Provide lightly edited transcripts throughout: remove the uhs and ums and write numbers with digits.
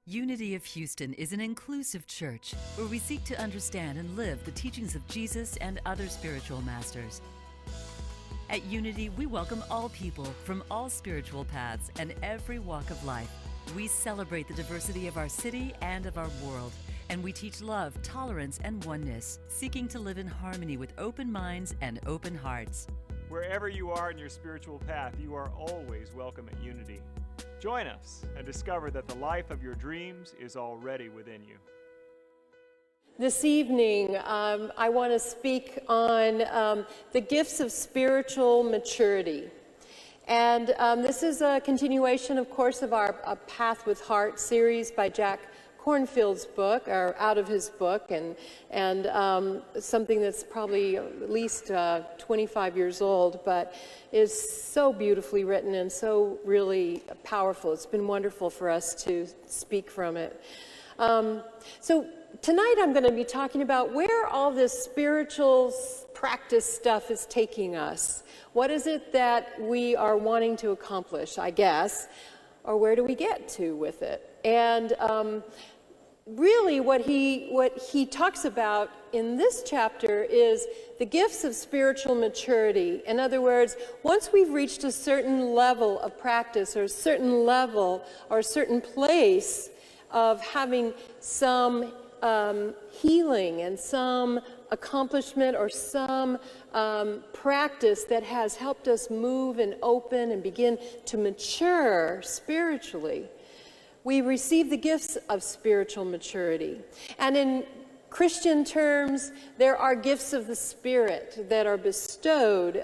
Unity of Houston is an inclusive church where we seek to understand and live the teachings of Jesus and other spiritual masters. At Unity, we welcome all people from all spiritual paths and every walk of life. We celebrate the diversity of our city and of our world, and we teach love, tolerance, and oneness, seeking to live in harmony with open minds and open hearts. Wherever you are in your spiritual path, you are always welcome at Unity. Join us and discover that the life of your dreams is already within you. This evening, I want to speak on the gifts of spiritual maturity. And this is a continuation, of course, of our Path with Heart series by Jack Kornfield's book, or out of his book, and something that's probably at least 25 years old, but is so beautifully written and so really powerful. It's been wonderful for us to speak from it. So tonight I'm going to be talking about where all this spiritual practice stuff is taking us. What is it that we are wanting to accomplish, I guess, or where do we get to with it? And really what he talks about in this chapter is the gifts of spiritual maturity. In other words, once we've reached a certain level of practice or a certain level or a certain place of having some healing and some accomplishment or some practice that has helped us move and open and begin to mature spiritually, we receive the gifts of spiritual maturity. And in Christian terms, there are gifts of the Spirit that are bestowed,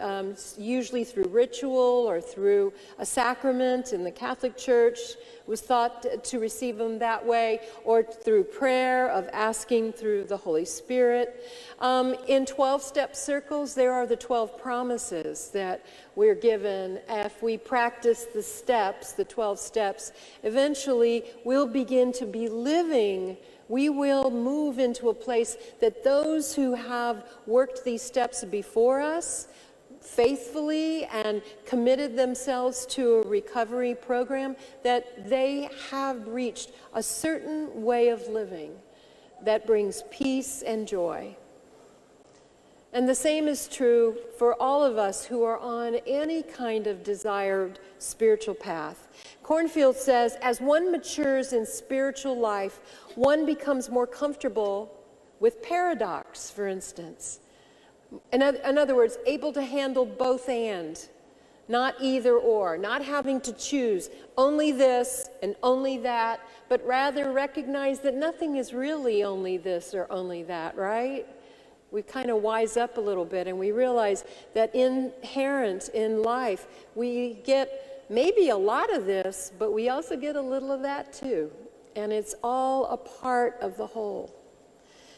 usually through ritual or through a sacrament. In the Catholic Church, it was thought to receive them that way, or through prayer of asking through the Holy Spirit. In 12-step circles, there are the 12 promises that we're given. If we practice the steps, the 12 steps, eventually we'll begin to be living. We will move into a place that those who have worked these steps before us faithfully and committed themselves to a recovery program, that they have reached a certain way of living that brings peace and joy. And the same is true for all of us who are on any kind of desired spiritual path. Kornfield says, as one matures in spiritual life, one becomes more comfortable with paradox, for instance. In other words, able to handle both and, not either or, not having to choose only this and only that, but rather recognize that nothing is really only this or only that, right? We kind of wise up a little bit and we realize that inherent in life, we get maybe a lot of this, but we also get a little of that too. And it's all a part of the whole.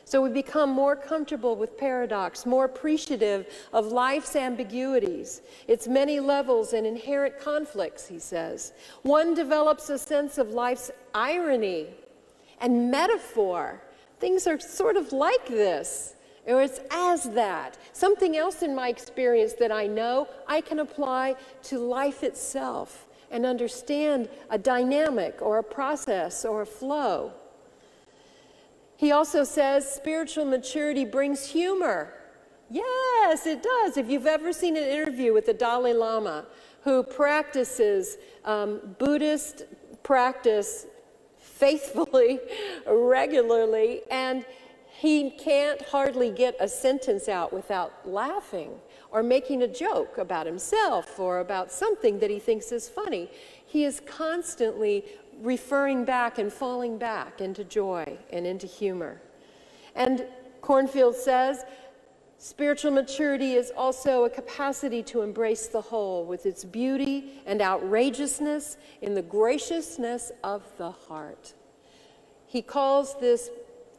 So we become more comfortable with paradox, more appreciative of life's ambiguities, its many levels and inherent conflicts, he says. One develops a sense of life's irony and metaphor. Things are sort of like this, or it's as that. Something else in my experience that I know I can apply to life itself and understand a dynamic or a process or a flow. He also says spiritual maturity brings humor. Yes, it does. If you've ever seen an interview with the Dalai Lama, who practices Buddhist practice faithfully, regularly, and he can't hardly get a sentence out without laughing or making a joke about himself or about something that he thinks is funny. He is constantly referring back and falling back into joy and into humor. And Kornfield says, spiritual maturity is also a capacity to embrace the whole with its beauty and outrageousness in the graciousness of the heart. He calls this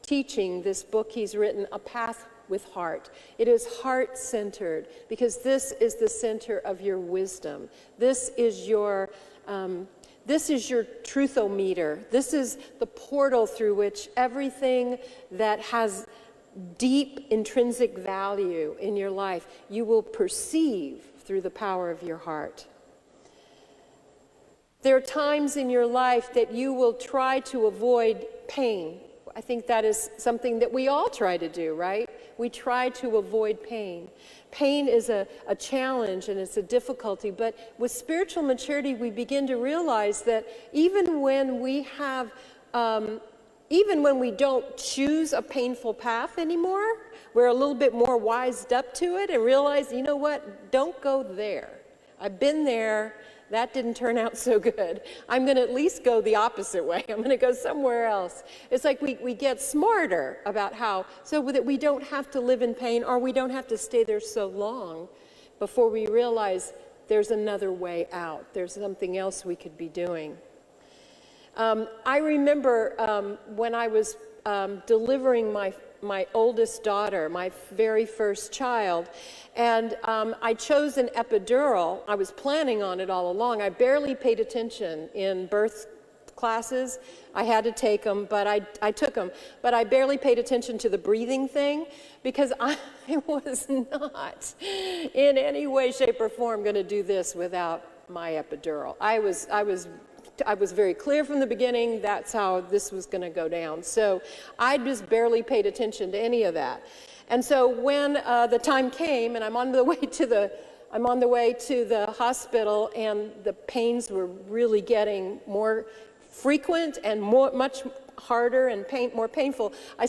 teaching, this book he's written, a path with heart. It is heart-centered because this is the center of your wisdom. This is your truthometer. This is the portal through which everything that has deep intrinsic value in your life, you will perceive through the power of your heart. There are times in your life that you will try to avoid pain. I think that is something that we all try to do, right? We try to avoid pain. Pain is a challenge and it's a difficulty, but with spiritual maturity, we begin to realize that even when we don't choose a painful path anymore, we're a little bit more wised up to it and realize, you know what, don't go there. I've been there. That didn't turn out so good. I'm going to at least go the opposite way. I'm going to go somewhere else. It's like we get smarter about how, so that we don't have to live in pain, or we don't have to stay there so long before we realize there's another way out. There's something else we could be doing. I remember when I was delivering my oldest daughter, my very first child, and I chose an epidural. I was planning on it all along. I barely paid attention in birth classes. I had to take them, but I took them. But I barely paid attention to the breathing thing because I was not in any way, shape, or form going to do this without my epidural. I was very clear from the beginning that's how this was going to go down. So I just barely paid attention to any of that. And so when the time came, and I'm on the way to the hospital, and the pains were really getting more frequent and much harder and more painful, I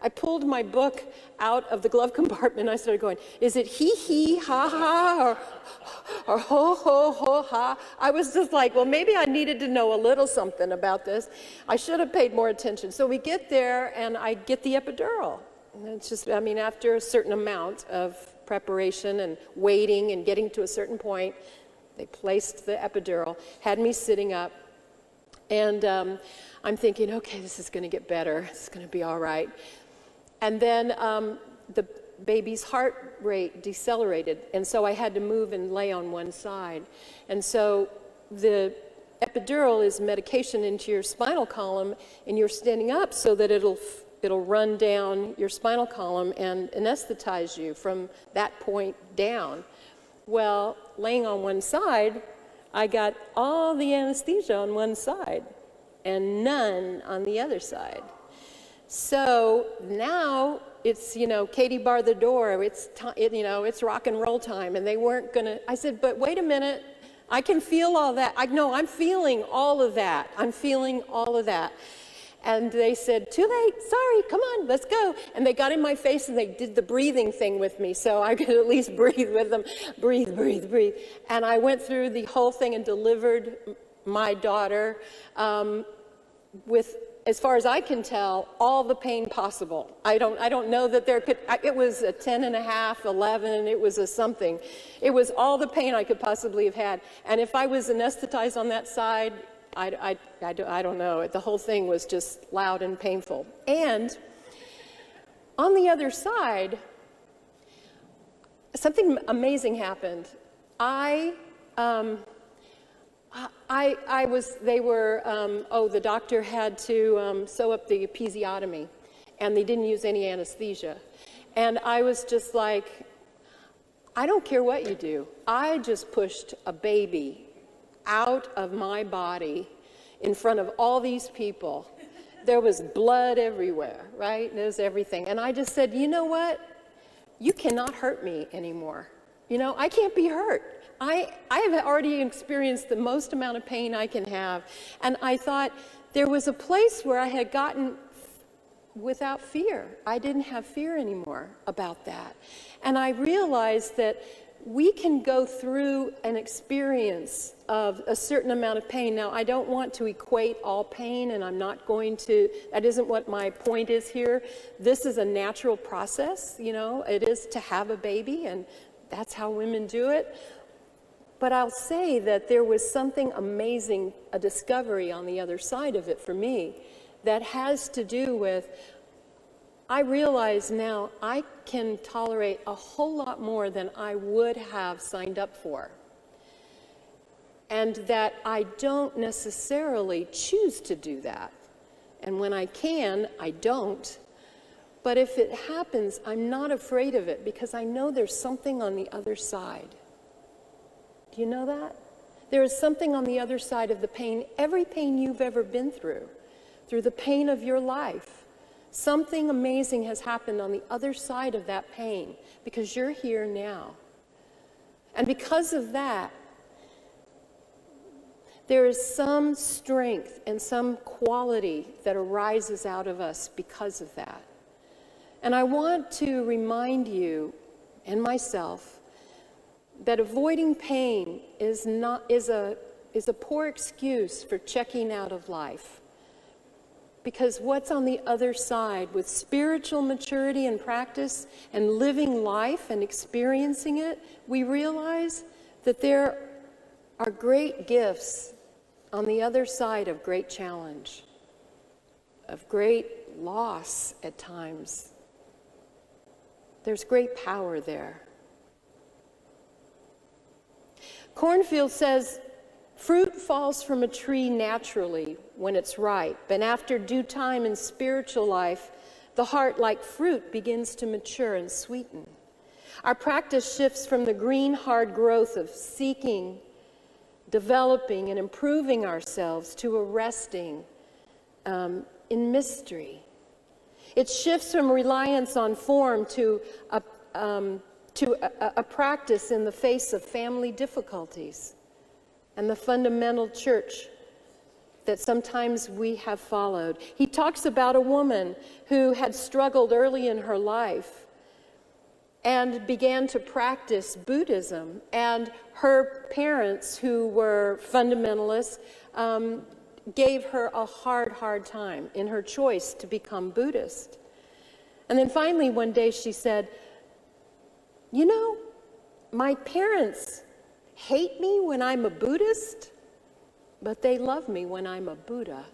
pulled my book out of the glove compartment and I started going, is it hee ha ha or ho ho ho ha? I was just like, well, maybe I needed to know a little something about this. I should have paid more attention. So we get there and I get the epidural. And it's just, I mean, after a certain amount of preparation and waiting and getting to a certain point, they placed the epidural, had me sitting up, and I'm thinking, okay, this is going to get better. It's going to be all right. And then the baby's heart rate decelerated, and so I had to move and lay on one side. And so the epidural is medication into your spinal column, and you're standing up so that it'll run down your spinal column and anesthetize you from that point down. Well, laying on one side, I got all the anesthesia on one side and none on the other side. So now it's, Katie bar the door, it's rock and roll time, and they weren't gonna, I said, but wait a minute, I can feel all that. I'm feeling all of that. I'm feeling all of that. And they said, too late, sorry, come on, let's go. And they got in my face and they did the breathing thing with me so I could at least breathe with them. Breathe, breathe, breathe. And I went through the whole thing and delivered my daughter with, as far as I can tell, all the pain possible. I don't know that there could, it was a 10 and a half, 11, it was a something. It was all the pain I could possibly have had. And if I was anesthetized on that side, I don't know. The whole thing was just loud and painful. And on the other side, something amazing happened. The doctor had to sew up the episiotomy, and they didn't use any anesthesia. And I was just like, I don't care what you do. I just pushed a baby out of my body in front of all these people. There was blood everywhere, right? There was everything. And I just said, you know what? You cannot hurt me anymore. I can't be hurt. I have already experienced the most amount of pain I can have. And I thought there was a place where I had gotten without fear. I didn't have fear anymore about that. And I realized that we can go through an experience of a certain amount of pain. Now, I don't want to equate all pain, and I'm not going to, that isn't what my point is here. This is a natural process, it is to have a baby, and that's how women do it. But I'll say that there was something amazing, a discovery on the other side of it for me, that has to do with, I realize now I can tolerate a whole lot more than I would have signed up for. And that I don't necessarily choose to do that. And when I can, I don't. But if it happens, I'm not afraid of it because I know there's something on the other side. Do you know that? There is something on the other side of the pain, every pain you've ever been through the pain of your life. Something amazing has happened on the other side of that pain because you're here now. And because of that, there is some strength and some quality that arises out of us because of that. And I want to remind you and myself that avoiding pain is a poor excuse for checking out of life. Because what's on the other side with spiritual maturity and practice and living life and experiencing it, we realize that there are great gifts on the other side of great challenge, of great loss at times. There's great power there. Cornfield says, fruit falls from a tree naturally when it's ripe, and after due time in spiritual life, the heart, like fruit, begins to mature and sweeten. Our practice shifts from the green, hard growth of seeking, developing, and improving ourselves to a resting in mystery. It shifts from reliance on form to a practice in the face of family difficulties and the fundamental church that sometimes we have followed. He talks about a woman who had struggled early in her life and began to practice Buddhism, and her parents, who were fundamentalists, gave her a hard time in her choice to become Buddhist. And then finally one day she said, you know, my parents hate me when I'm a Buddhist, but they love me when I'm a Buddha.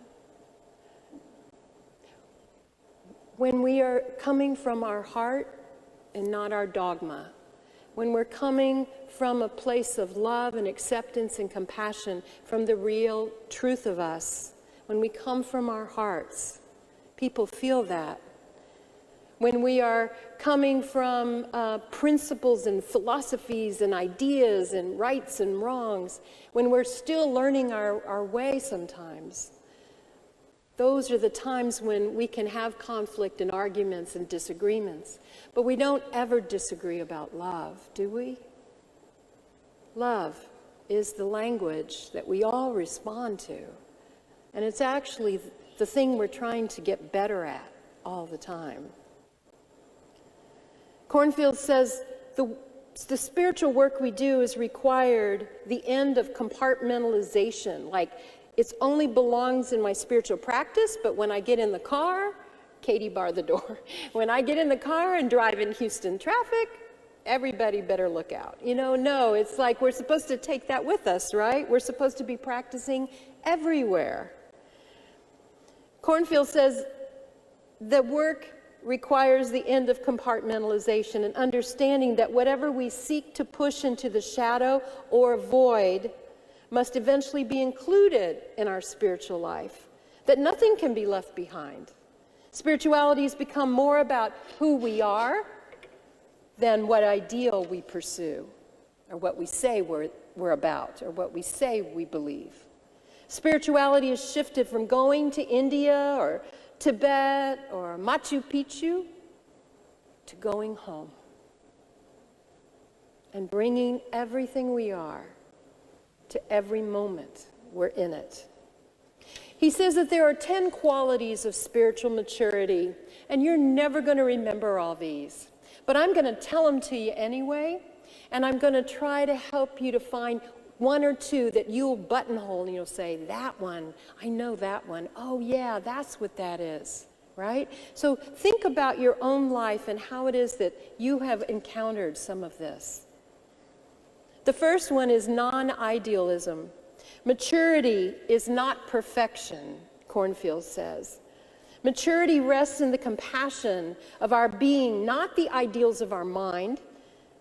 When we are coming from our heart and not our dogma, when we're coming from a place of love and acceptance and compassion from the real truth of us, when we come from our hearts, people feel that. When we are coming from principles and philosophies and ideas and rights and wrongs, when we're still learning our way sometimes, those are the times when we can have conflict and arguments and disagreements. But we don't ever disagree about love, do we? Love is the language that we all respond to. And it's actually the thing we're trying to get better at all the time. Cornfield says the spiritual work we do is required the end of compartmentalization. Like, it only belongs in my spiritual practice, but when I get in the car, Katie, bar the door. When I get in the car and drive in Houston traffic, everybody better look out. You know, no, it's like we're supposed to take that with us, right? We're supposed to be practicing everywhere. Cornfield says the work requires the end of compartmentalization and understanding that whatever we seek to push into the shadow or avoid must eventually be included in our spiritual life, that nothing can be left behind. Spirituality has become more about who we are than what ideal we pursue, or what we say we're about, or what we say we believe. Spirituality has shifted from going to India or Tibet or Machu Picchu to going home and bringing everything we are to every moment we're in it. He says that there are 10 qualities of spiritual maturity, and you're never going to remember all these. But I'm going to tell them to you anyway, and I'm going to try to help you to find one or two that you'll buttonhole and you'll say, that one, I know that one. Oh yeah, that's what that is, right? So think about your own life and how it is that you have encountered some of this. The first one is non-idealism. Maturity is not perfection, Cornfield says. Maturity rests in the compassion of our being, not the ideals of our mind.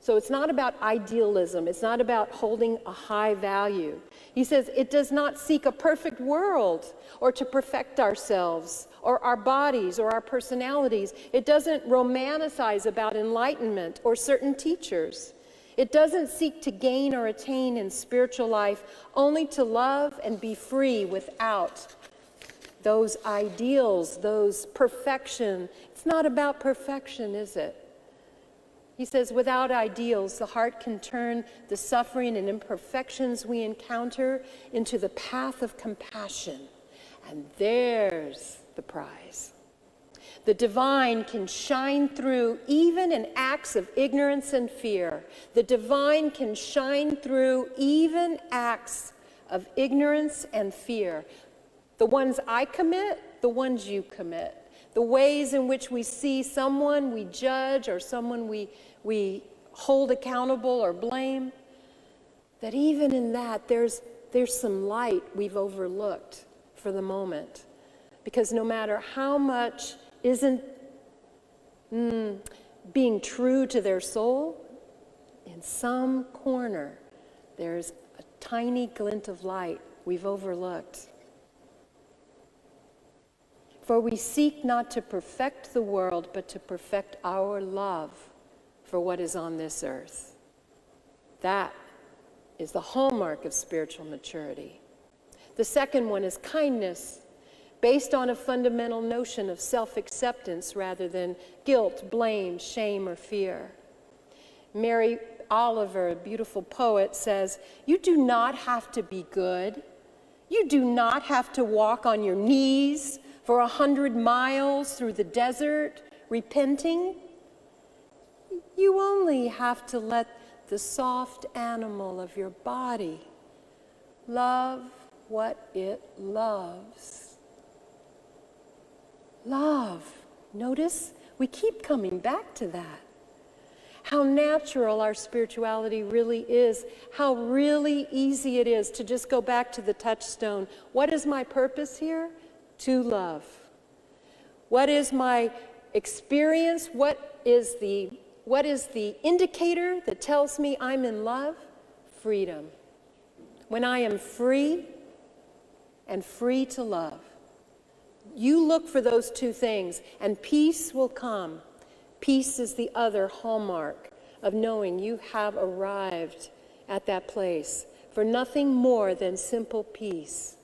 So it's not about idealism. It's not about holding a high value. He says it does not seek a perfect world or to perfect ourselves or our bodies or our personalities. It doesn't romanticize about enlightenment or certain teachers. It doesn't seek to gain or attain in spiritual life, only to love and be free without those ideals, those perfection. It's not about perfection, is it? He says, without ideals, the heart can turn the suffering and imperfections we encounter into the path of compassion. And there's the prize. The divine can shine through even in acts of ignorance and fear. The divine can shine through even acts of ignorance and fear. The ones I commit, the ones you commit. The ways in which we see someone we judge or someone we hold accountable or blame, that even in that there's some light we've overlooked for the moment. Because no matter how much isn't being true to their soul, in some corner there's a tiny glint of light we've overlooked. For we seek not to perfect the world, but to perfect our love for what is on this earth. That is the hallmark of spiritual maturity. The second one is kindness, based on a fundamental notion of self-acceptance rather than guilt, blame, shame, or fear. Mary Oliver, a beautiful poet, says, "You do not have to be good. You do not have to walk on your knees for 100 miles through the desert, repenting. You only have to let the soft animal of your body love what it loves." Love. Notice we keep coming back to that. How natural our spirituality really is. How really easy it is to just go back to the touchstone. What is my purpose here? To love. What is my experience? What is the indicator that tells me I'm in love? Freedom. When I am free and free to love, you look for those two things and peace will come. Peace is the other hallmark of knowing you have arrived at that place for nothing more than simple peace.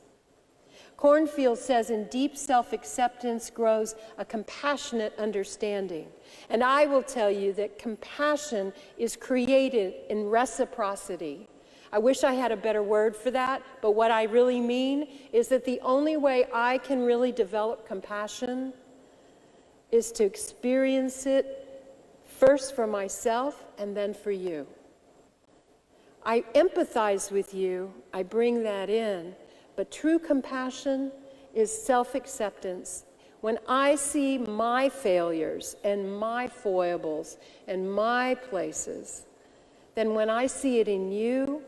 Cornfield says, in deep self-acceptance grows a compassionate understanding. And I will tell you that compassion is created in reciprocity. I wish I had a better word for that, but what I really mean is that the only way I can really develop compassion is to experience it first for myself and then for you. I empathize with you, I bring that in. But true compassion is self-acceptance. When I see my failures and my foibles and my places, then when I see it in you,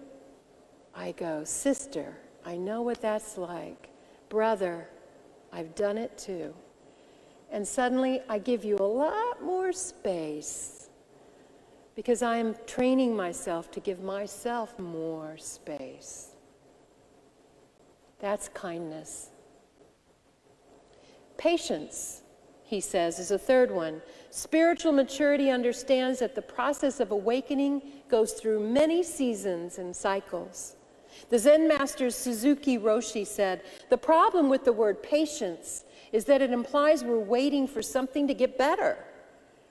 I go, sister, I know what that's like. Brother, I've done it too. And suddenly I give you a lot more space because I am training myself to give myself more space. That's kindness. Patience, he says, is a third one. Spiritual maturity understands that the process of awakening goes through many seasons and cycles. The Zen master Suzuki Roshi said, the problem with the word patience is that it implies we're waiting for something to get better.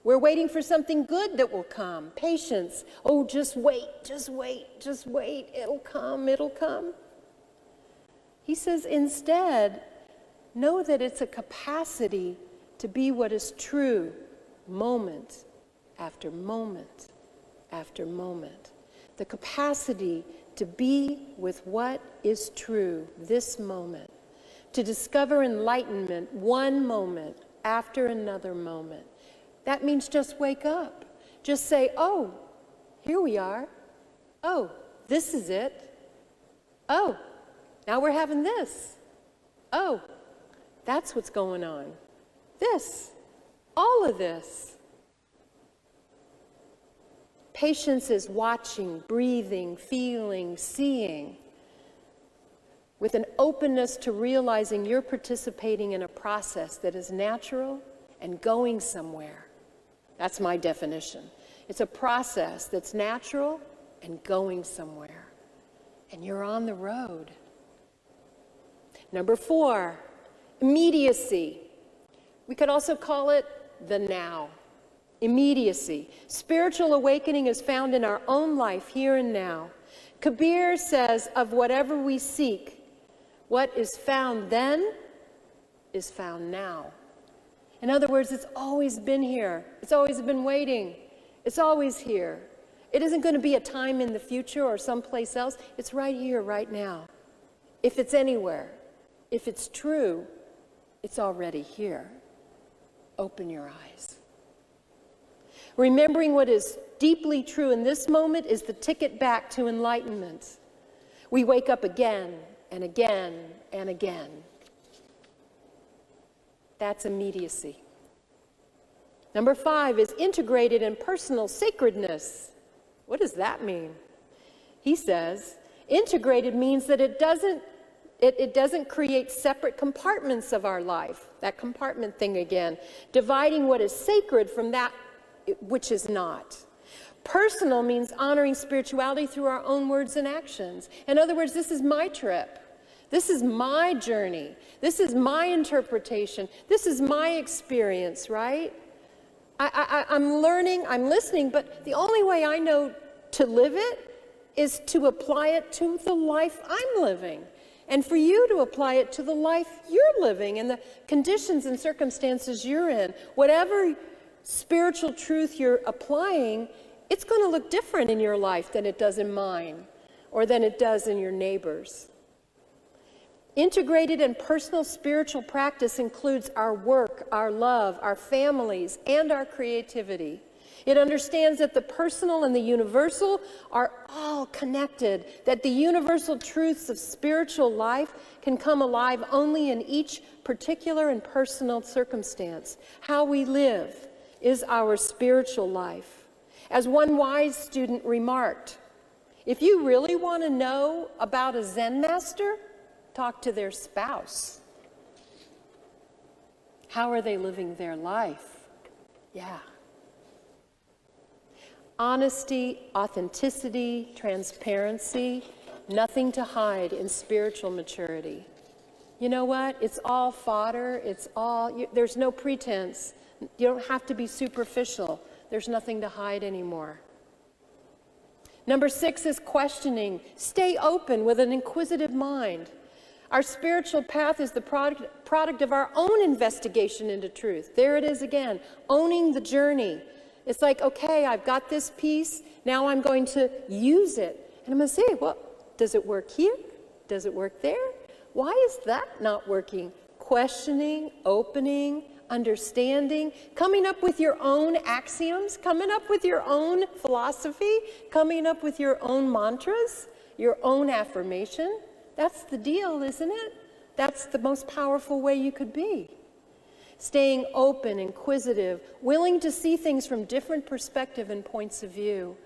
We're waiting for something good that will come. Patience. Oh, just wait, just wait, just wait. It'll come, it'll come. He says, instead, know that it's a capacity to be what is true moment after moment after moment. The capacity to be with what is true this moment. To discover enlightenment one moment after another moment. That means just wake up. Just say, oh, here we are. Oh, this is it. Oh, now we're having this. Oh, that's what's going on. This, all of this. Patience is watching, breathing, feeling, seeing, with an openness to realizing you're participating in a process that is natural and going somewhere. That's my definition. It's a process that's natural and going somewhere. And you're on the road. Number 4, immediacy. We could also call it the now. Immediacy. Spiritual awakening is found in our own life, here and now. Kabir says, of whatever we seek, what is found then is found now. In other words, it's always been here. It's always been waiting. It's always here. It isn't going to be a time in the future or someplace else. It's right here, right now. If it's anywhere, if it's true, it's already here. Open your eyes. Remembering what is deeply true in this moment is the ticket back to enlightenment. We wake up again and again and again. That's immediacy. Number 5 is integrated and personal sacredness. What does that mean? He says, integrated means that it doesn't create separate compartments of our life. That compartment thing again. Dividing what is sacred from that which is not. Personal means honoring spirituality through our own words and actions. In other words, this is my trip. This is my journey. This is my interpretation. This is my experience, right? I'm learning, I'm listening, but the only way I know to live it is to apply it to the life I'm living. And for you to apply it to the life you're living and the conditions and circumstances you're in. Whatever spiritual truth you're applying, it's going to look different in your life than it does in mine or than it does in your neighbor's. Integrated and personal spiritual practice includes our work, our love, our families, and our creativity. It understands that the personal and the universal are all connected, that the universal truths of spiritual life can come alive only in each particular and personal circumstance. How we live is our spiritual life. As one wise student remarked, if you really want to know about a Zen master, talk to their spouse. How are they living their life? Yeah. Honesty, authenticity, transparency, nothing to hide in spiritual maturity. You know what? It's all fodder. It's all, there's no pretense. You don't have to be superficial. There's nothing to hide anymore. Number 6 is questioning. Stay open with an inquisitive mind. Our spiritual path is the product of our own investigation into truth. There it is again, owning the journey. It's like, okay, I've got this piece, now I'm going to use it. And I'm going to say, well, does it work here? Does it work there? Why is that not working? Questioning, opening, understanding, coming up with your own axioms, coming up with your own philosophy, coming up with your own mantras, your own affirmation. That's the deal, isn't it? That's the most powerful way you could be. Staying open, inquisitive, willing to see things from different perspectives and points of view.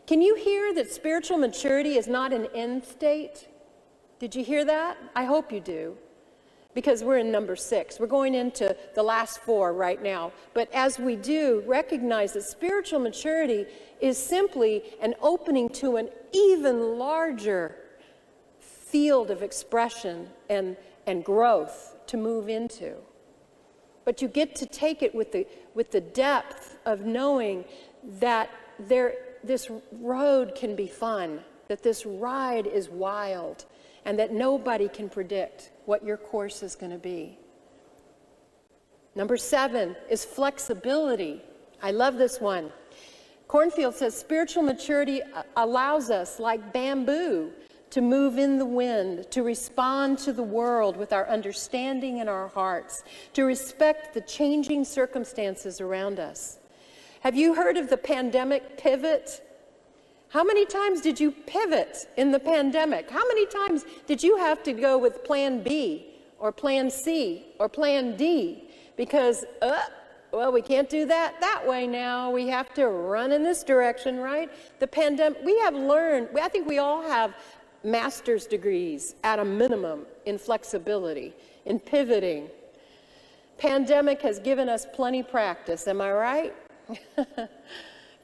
Can you hear that spiritual maturity is not an end state? Did you hear that? I hope you do. Because we're in number 6. We're going into the last 4 right now. But as we do, recognize that spiritual maturity is simply an opening to an even larger field of expression and growth to move into. But you get to take it with the depth of knowing that this road can be fun, that this ride is wild, and that nobody can predict what your course is going to be. Number 7 is flexibility. I love this one. Cornfield says spiritual maturity allows us, like bamboo, to move in the wind, to respond to the world with our understanding in our hearts, to respect the changing circumstances around us. Have you heard of the pandemic pivot? How many times did you pivot in the pandemic? How many times did you have to go with plan B or plan C or plan D? Because, well, we can't do that way now. We have to run in this direction, right? The pandemic, we have learned, I think we all have master's degrees at a minimum in flexibility, in pivoting. Pandemic has given us plenty practice, am I right?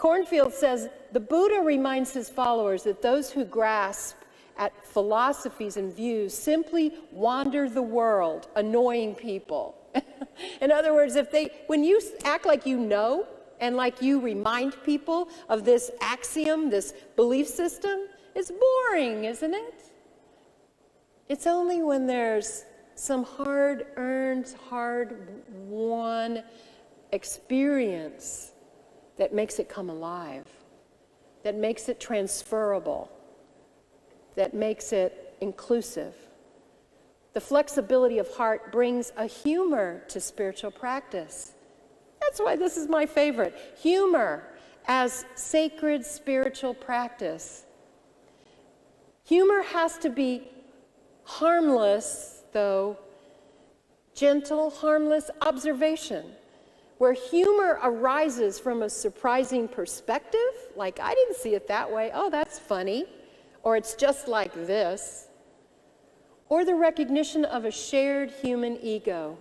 Cornfield says, the Buddha reminds his followers that those who grasp at philosophies and views simply wander the world, annoying people. In other words, when you act like you know, and like you remind people of this axiom, this belief system, it's boring, isn't it? It's only when there's some hard-earned, hard-won experience that makes it come alive, that makes it transferable, that makes it inclusive. The flexibility of heart brings a humor to spiritual practice. That's why this is my favorite. Humor as sacred spiritual practice. Humor has to be harmless, though, gentle, harmless observation, where humor arises from a surprising perspective, like, I didn't see it that way, oh, that's funny, or it's just like this, or the recognition of a shared human ego.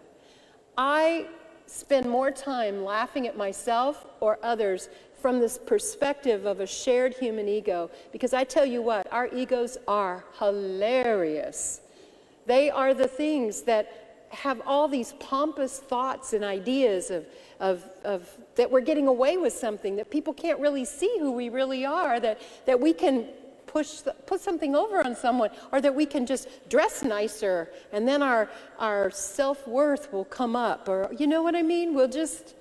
I spend more time laughing at myself or others from this perspective of a shared human ego, because I tell you what, our egos are hilarious. They are the things that have all these pompous thoughts and ideas of that we're getting away with something, that people can't really see who we really are, that we can put something over on someone, or that we can just dress nicer and then our self-worth will come up, or you know what I mean? We're just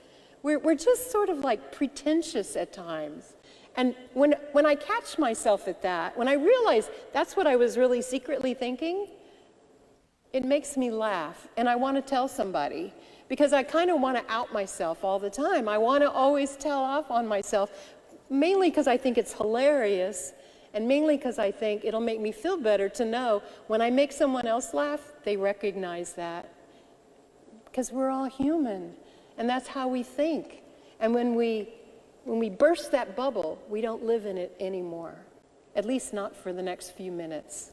sort of like pretentious at times. And when I catch myself at that, when I realize that's what I was really secretly thinking, it makes me laugh, and I want to tell somebody, because I kind of want to out myself all the time. I want to always tell off on myself, mainly because I think it's hilarious, and mainly because I think it'll make me feel better to know when I make someone else laugh, they recognize that. Because we're all human, and that's how we think. And when we burst that bubble, we don't live in it anymore, at least not for the next few minutes.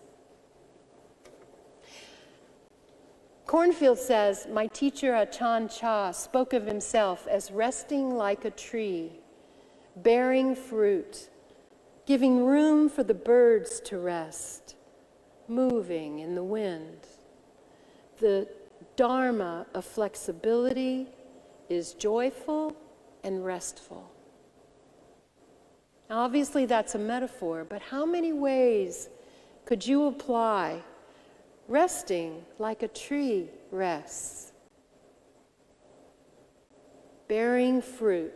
Cornfield says, my teacher Achan Cha spoke of himself as resting like a tree, bearing fruit, giving room for the birds to rest, moving in the wind. The dharma of flexibility is joyful and restful. Now, obviously that's a metaphor, but how many ways could you apply resting like a tree rests, bearing fruit,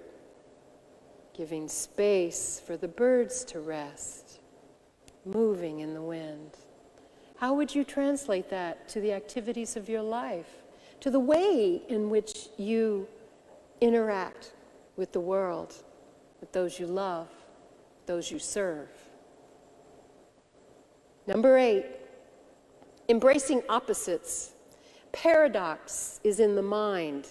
giving space for the birds to rest, moving in the wind? How would you translate that to the activities of your life, to the way in which you interact with the world, with those you love, those you serve? Number 8, embracing opposites. Paradox is in the mind.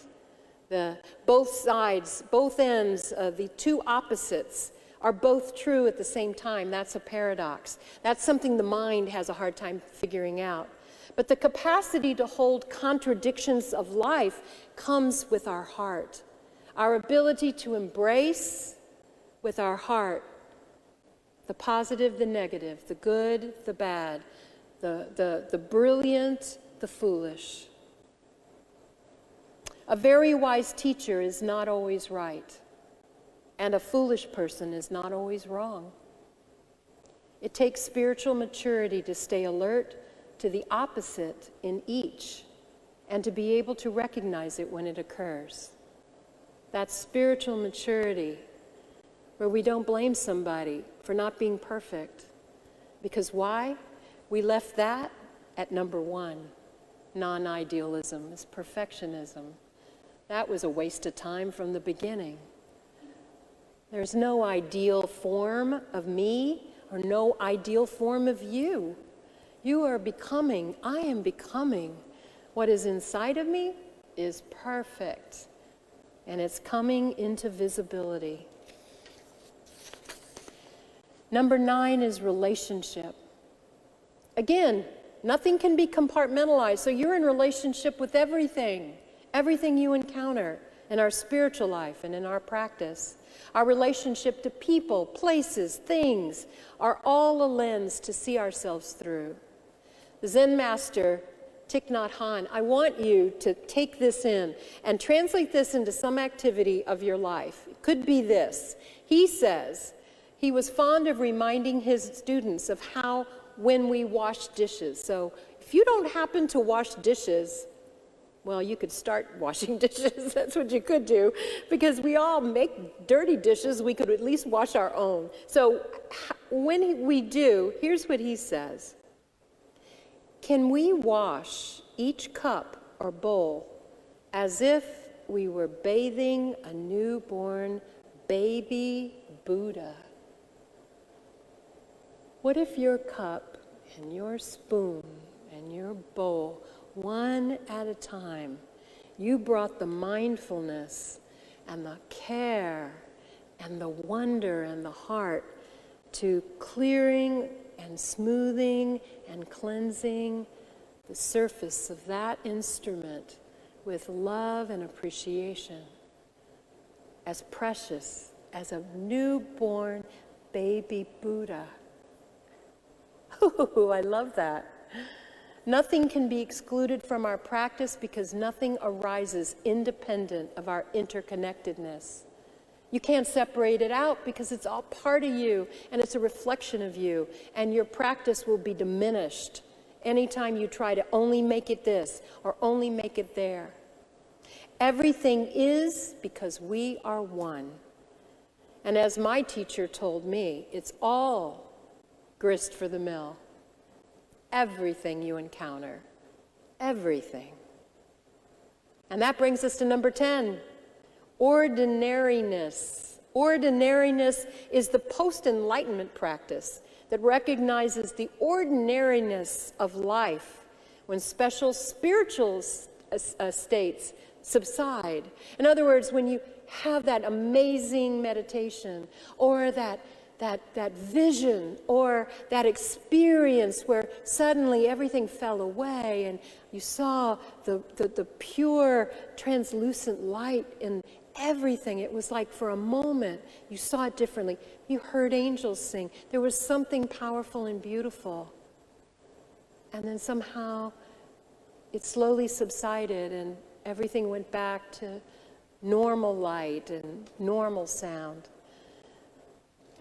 Both sides, both ends, the two opposites are both true at the same time. That's a paradox. That's something the mind has a hard time figuring out. But the capacity to hold contradictions of life comes with our heart. Our ability to embrace with our heart the positive, the negative, the good, the bad, the brilliant, the foolish. A very wise teacher is not always right, and a foolish person is not always wrong. It takes spiritual maturity to stay alert to the opposite in each, and to be able to recognize it when it occurs. That's spiritual maturity, where we don't blame somebody for not being perfect. Because why? We left that at number 1. Non-idealism is perfectionism. That was a waste of time from the beginning. There's no ideal form of me or no ideal form of you. You are becoming, I am becoming. What is inside of me is perfect, and it's coming into visibility. Number 9 is relationship. Again, nothing can be compartmentalized, so you're in relationship with everything you encounter. in our spiritual life and in our practice. Our relationship to people, places, things are all a lens to see ourselves through. The Zen master, Thich Nhat Hanh, I want you to take this in and translate this into some activity of your life. It could be this. He says he was fond of reminding his students of how when we wash dishes. So if you don't happen to wash dishes, well, you could start washing dishes. That's what you could do. Because we all make dirty dishes. We could at least wash our own. So when we do, here's what he says. Can we wash each cup or bowl as if we were bathing a newborn baby Buddha? What if your cup and your spoon and your bowl, one at a time, you brought the mindfulness and the care and the wonder and the heart to clearing and smoothing and cleansing the surface of that instrument with love and appreciation, as precious as a newborn baby Buddha. Ooh, I love that. Nothing can be excluded from our practice because nothing arises independent of our interconnectedness. You can't separate it out because it's all part of you and it's a reflection of you, and your practice will be diminished anytime you try to only make it this or only make it there. Everything is because we are one. And as my teacher told me, it's all grist for the mill. Everything you encounter, everything. And that brings us to number 10. Ordinariness. Ordinariness is the post-enlightenment practice that recognizes the ordinariness of life when special spiritual states subside. In other words, when you have that amazing meditation or that vision or that experience where suddenly everything fell away and you saw the pure translucent light in everything. It was like for a moment you saw it differently. You heard angels sing. There was something powerful and beautiful. And then somehow it slowly subsided and everything went back to normal light and normal sound.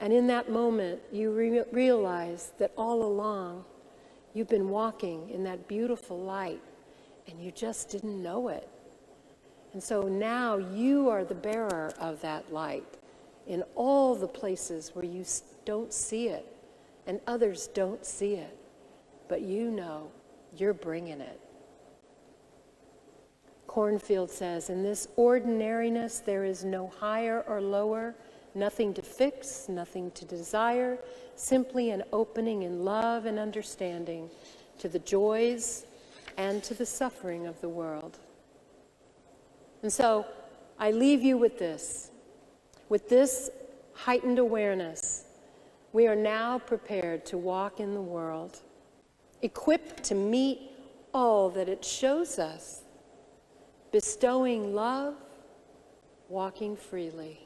And in that moment, you realize that all along, you've been walking in that beautiful light, and you just didn't know it. And so now you are the bearer of that light in all the places where you don't see it, and others don't see it, but you know you're bringing it. Cornfield says, in this ordinariness, there is no higher or lower, nothing to fix, nothing to desire, simply an opening in love and understanding to the joys and to the suffering of the world. And so I leave you with this heightened awareness. We are now prepared to walk in the world, equipped to meet all that it shows us, bestowing love, walking freely.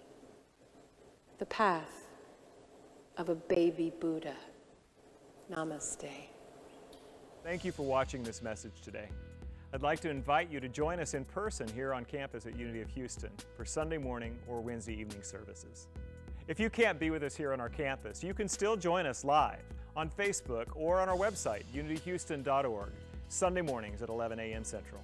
The path of a baby Buddha. Namaste. Thank you for watching this message today. I'd like to invite you to join us in person here on campus at Unity of Houston for Sunday morning or Wednesday evening services. If you can't be with us here on our campus, you can still join us live on Facebook or on our website, unityhouston.org, Sunday mornings at 11 a.m. Central.